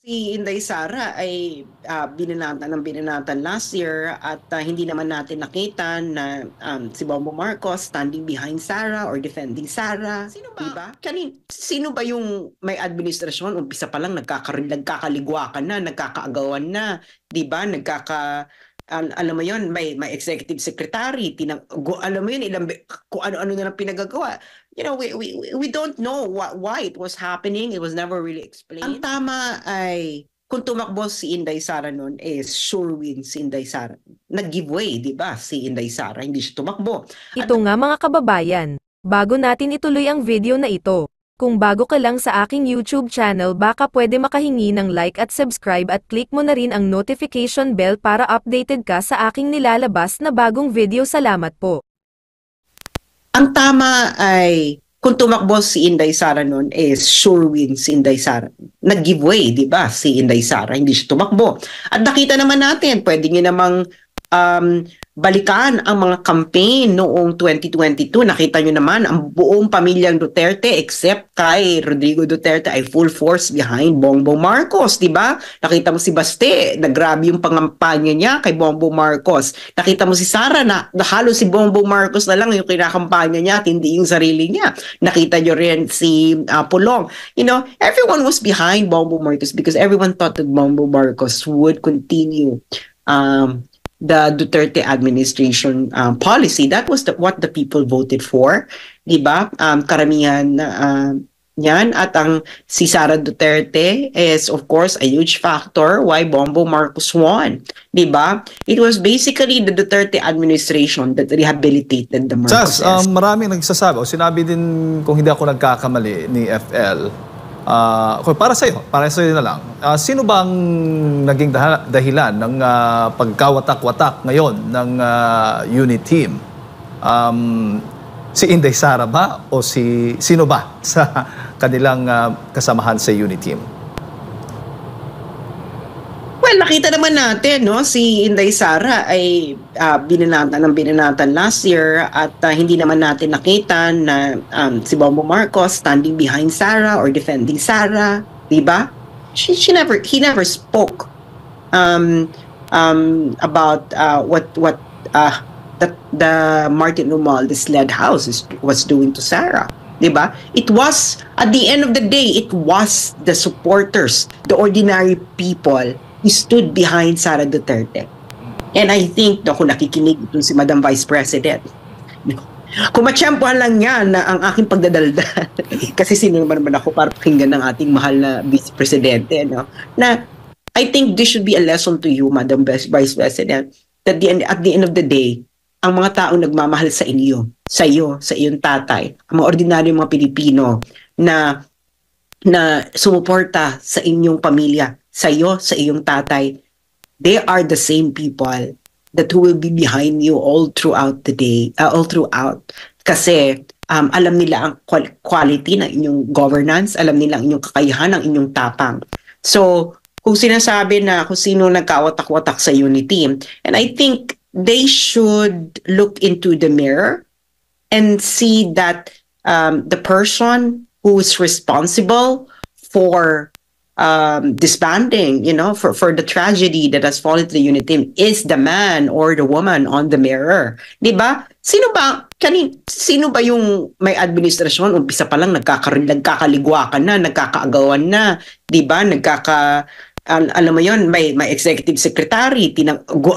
Si Inday Sara ay binanatan ng binanatan last year at hindi naman natin nakita na si Bongbong Marcos standing behind Sara or defending Sara. Sino ba? Diba? Sino ba yung may administrasyon? Umpisa pa lang nagkakaligwakan na, nagkakaagawan na, 'di ba? Alam mo yon, may executive secretary, alam mo yun, kung ano-ano na lang pinagagawa. You know, we don't know why it was happening. It was never really explained. Ang tama ay, kung tumakbo si Inday Sara noon, sure win si Inday Sara. Nag-giveaway, di ba, si Inday Sara, hindi siya tumakbo. Ito nga mga kababayan, bago natin ituloy ang video na ito, kung bago ka lang sa aking YouTube channel baka pwede makahingi ng like at subscribe at click mo na rin ang notification bell para updated ka sa aking nilalabas na bagong video. Salamat po. Ang tama ay, kung tumakbo si Inday Sara noon, sure win si Inday Sara. Nag-giveaway, di ba, si Inday Sara, hindi siya tumakbo. At nakita naman natin, pwede niyo namang balikan ang mga campaign noong 2022. Nakita nyo naman, ang buong pamilyang Duterte except kay Rodrigo Duterte ay full force behind Bongbong Marcos, di ba? Nakita mo si Baste, nagrabe yung pangampanya niya kay Bongbong Marcos. Nakita mo si Sara na halos si Bongbong Marcos na lang yung kinakampanya niya at hindi yung sarili niya. Nakita nyo rin si Pulong. You know, everyone was behind Bongbong Marcos because everyone thought that Bongbong Marcos would continue the Duterte administration policy. That was what the people voted for, di ba? Karamihan yan. At si Sara Duterte is of course a huge factor why Bongbong Marcos won, di ba? It was basically the Duterte administration that rehabilitated the Marcoses. Maraming nagsasabi, o sinabi din kung hindi ako nagkakamali ni FL, para sa iyo na lang. Sino bang naging dahilan ng pagkawatak-watak ngayon ng unit team? Si Inday Sara ba o sino ba sa kanilang kasamahan sa unit team? Well, nakita naman natin, no, si Inday Sara ay binanatan ng binanatan last year at hindi naman natin nakita na si Bongbong Marcos standing behind Sara or defending Sara, di ba? He never spoke about what the Martin Romualdez led house was doing to Sara. Diba? It was, at the end of the day, it was the supporters, the ordinary people who stood behind Sara Duterte. And I think, kung nakikinig itong si Madam Vice President, kung matsyempohan lang niya na ang aking pagdadaldal, kasi sino naman ako para pakinggan ng ating mahal na Vice Presidente, no? Na I think this should be a lesson to you, Madam Vice President, that at the end of the day, ang mga taong nagmamahal sa inyo, sa iyo, sa iyong tatay, ang mga ordinaryong mga Pilipino na sumuporta sa inyong pamilya, sa iyo, sa iyong tatay, they are the same people that who will be behind you all throughout the day, all throughout. Kasi alam nila ang quality ng inyong governance, alam nila ang inyong kakayahan, ang inyong tapang. So, kung sinasabi na kung sino nagkawatak-watak sa unity, and I think they should look into the mirror and see that the person who is responsible for disbanding, for the tragedy that has fallen to the unit team is the man or the woman on the mirror. Diba? Sino ba yung may administrasyon? Umpisa pa lang nagkakaligwakan na, nagkakaagawan na, diba? Alam mo yun, may executive secretary,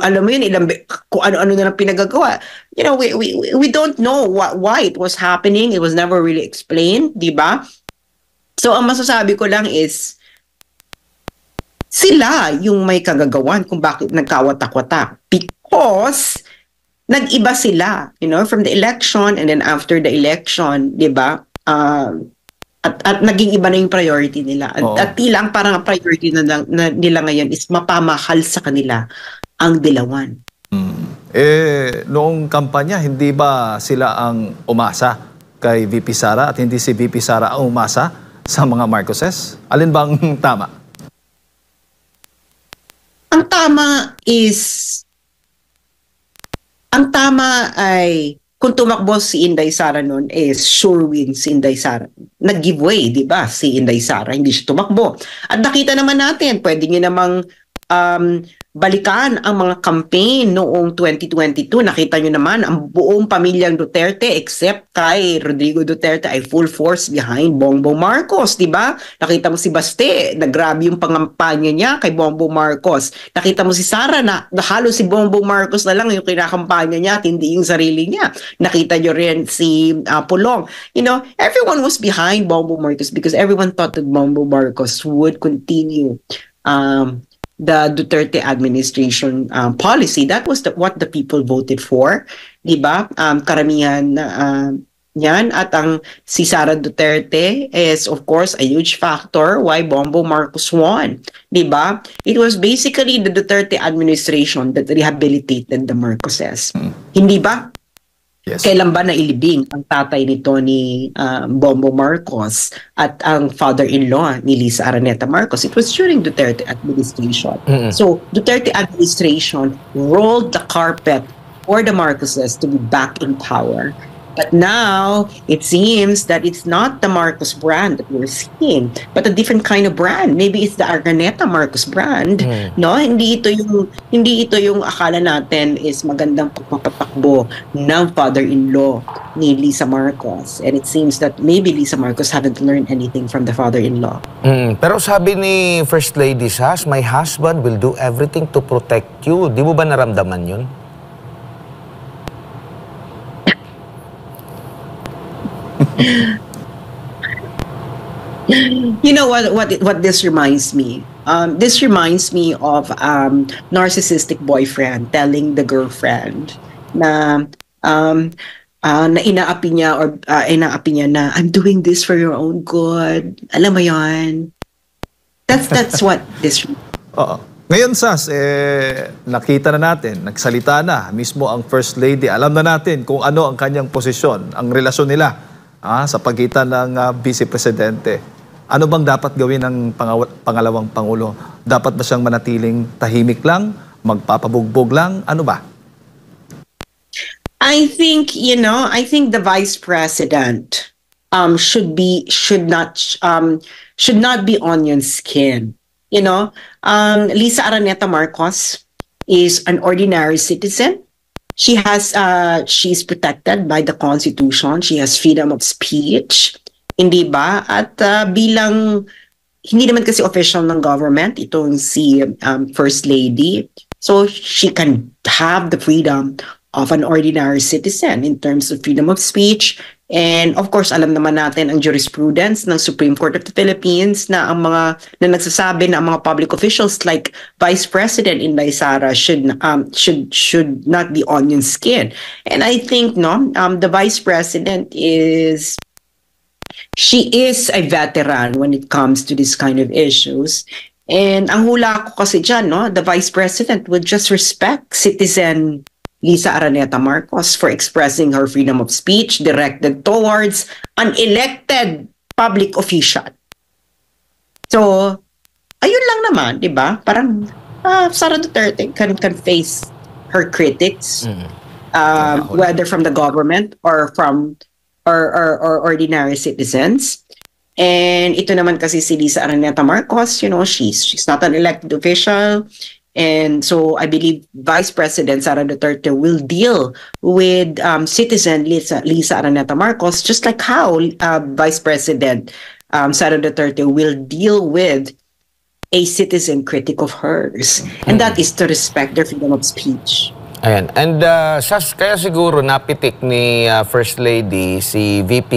alam mo yun, kung ano-ano na lang pinagagawa. You know, we don't know why it was happening. It was never really explained, diba? So, ang masasabi ko lang is, sila yung may kagagawan kung bakit nagkawatak-watak. Because nag-iba sila, from the election and then after the election, di ba? At naging iba na yung priority nila. At tilang parang priority na nila ngayon is mapamahal sa kanila ang dilawan. Noong kampanya, hindi ba sila ang umasa kay VP Sara at hindi si VP Sara ang umasa sa mga Marcoses? Alin bang tama? Ang tama Ang tama ay, kung tumakbo si Inday Sara noon is sure win si Inday Sara. Nag-giveaway, di ba, si Inday Sara, hindi siya tumakbo. At nakita naman natin, pwede nyo namang balikan ang mga campaign noong 2022. Nakita nyo naman, ang buong pamilyang Duterte except kay Rodrigo Duterte ay full force behind Bongbong Marcos, di ba? Nakita mo si Baste, nagrabe yung pangampanya niya kay Bongbong Marcos. Nakita mo si Sara na halos si Bongbong Marcos na lang yung kinakampanya niya at hindi yung sarili niya. Nakita nyo rin si Pulong. You know, everyone was behind Bongbong Marcos because everyone thought that Bongbong Marcos would continue the Duterte administration policy. That was what the people voted for, di ba? Karamihan yan. At si Sara Duterte is of course a huge factor why Bongbong Marcos won, di ba? It was basically the Duterte administration that rehabilitated the Marcoses. Hindi ba? Yes. Kailan ba nailibing ang tatay nito ni Bongbong Marcos at ang father-in-law ni Lisa Araneta Marcos? It was during Duterte administration. So Duterte administration rolled the carpet for the Marcoses to be back in power. But now, it seems that it's not the Marcos brand that we're seeing, but a different kind of brand. Maybe it's the Araneta Marcos brand. No, hindi ito yung akala natin is magandang pagpapatakbo ng father-in-law ni Lisa Marcos. And it seems that maybe Lisa Marcos haven't learned anything from the father-in-law. Pero sabi ni First Lady Sas, my husband will do everything to protect you. Di mo ba naramdaman yun? You know what this reminds me? This reminds me of narcissistic boyfriend telling the girlfriend na inaapi niya na I'm doing this for your own good. Alam mo yan? That's what this. Oo. Ngayon, Sas, nakita na natin, nagsalita na mismo ang First Lady. Alam na natin kung ano ang kanyang posisyon, ang relasyon nila sa pagitan ng Vice Presidente. Ano bang dapat gawin ng pangalawang Pangulo? Dapat ba siyang manatiling tahimik lang? Magpapabugbog lang? Ano ba? I think the Vice President should not be onion skin. You know, Lisa Araneta Marcos is an ordinary citizen. She's protected by the Constitution. She has freedom of speech. Hindi ba? At bilang, hindi naman kasi official ng government, itong si First Lady. So she can have the freedom of an ordinary citizen in terms of freedom of speech. And of course, alam naman natin ang jurisprudence ng Supreme Court of the Philippines na nagsasabi na ang mga public officials like Vice President Inday Sara should not be onion skin. And I think the Vice President is a veteran when it comes to this kind of issues. And ang hula ko kasi dyan, the Vice President would just respect citizen Lisa Araneta Marcos for expressing her freedom of speech directed towards an elected public official. So, ayun lang naman, di ba? Parang Sara Duterte can face her critics, whether from the government or from or ordinary citizens. And ito naman kasi si Lisa Araneta Marcos, she's not an elected official. And so I believe Vice President Sara Duterte will deal with citizen Lisa Araneta Marcos just like how Vice President Sara Duterte will deal with a citizen critic of hers. And that is to respect their freedom of speech. Ayan. And Sas, kaya siguro napitik ni First Lady si VP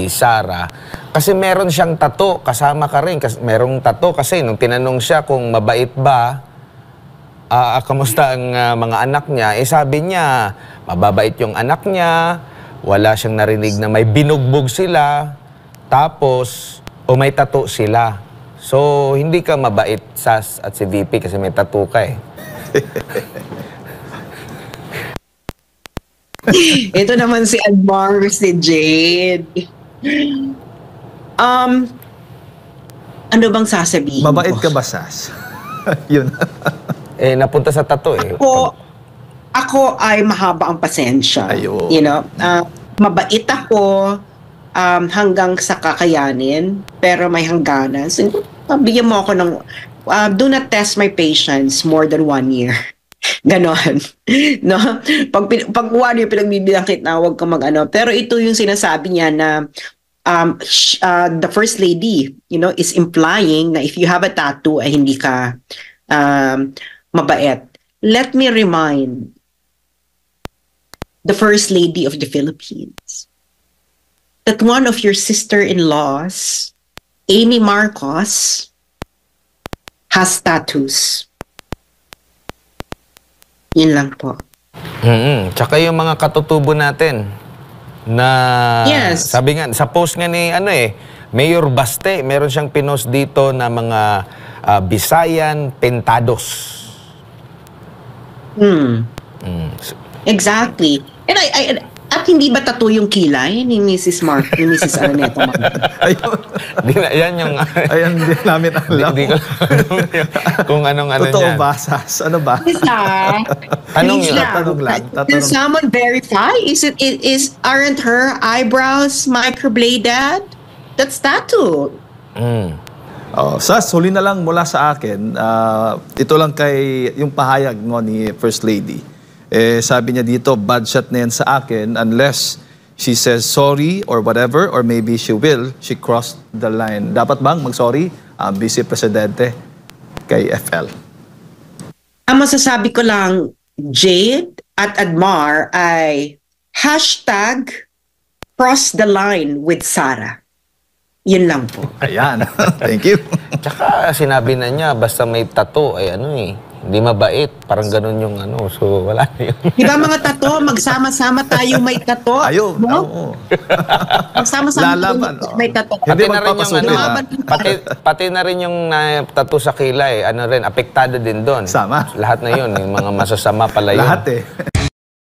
Sara kasi meron siyang tattoo, kasama ka rin. Merong tattoo kasi nung tinanong siya kung mabait ba, kamusta ang mga anak niya, sabi niya, mababait yung anak niya, wala siyang narinig na may binugbog sila, tapos, may tattoo sila. So, hindi ka mabait, Sas, at si VP kasi may tattoo ka eh. Ito naman si Admar, si Jade. Ano bang sasabihin Mabait ko? ka ba, Sas? Yun. Napunta sa tattoo eh. ako ay mahaba ang pasensya. Ayun. You know, mabait ako hanggang sa kakayanin, pero may hangganan. So, bigyan mo ako ng, do not test my patience more than 1 year. Ganon. No? Pag 1 year pinagbibilang kita, huwag kang mag-ano. Pero ito yung sinasabi niya na the First Lady, you know, is implying na if you have a tattoo ay hindi ka mabait. Let me remind the First Lady of the Philippines that one of your sister-in-laws, Amy Marcos, has tattoos. Yun lang po. Tsaka yung mga katutubo natin na Yes. sabi nga, sa post nga ni Mayor Baste, meron siyang pinost dito na mga Bisayan Pentados. Exactly. And at hindi ba tattoo yung kilay ni Mrs. Araneta? Ayun. Yan yung... Ayan, hindi namin alam. Di ko alam kung anong Totoo niyan. ba, Sas? Ano ba? Tanong Please yun. Tatanong lang. Can someone verify? Aren't her eyebrows microbladed? That's tattoo. Oh, Sas, huli na lang mula sa akin. Ito lang kay yung pahayag ni First Lady. Sabi niya dito, bad shot na yan sa akin unless she says sorry or whatever, or maybe she will. She crossed the line. Dapat bang mag-sorry ang Vice Presidente kay FL? Ang masasabi ko lang, Jade at Admar ay #cross the line with Sara. Yun lang po. Ayan. Thank you. Tsaka sinabi na niya, basta may tattoo, hindi mabait. Parang ganun yung so wala na yun. Di ba mga tato, magsama-sama tayo may tato? Ayun. No? Oo. Magsama-sama Lalaban, tayo may tato. Hindi Pati na rin yung magpapasukin, pati na rin yung tattoo sa kilay, apektado din doon. Sama. Lahat na yun, yung mga masasama pala yun. Lahat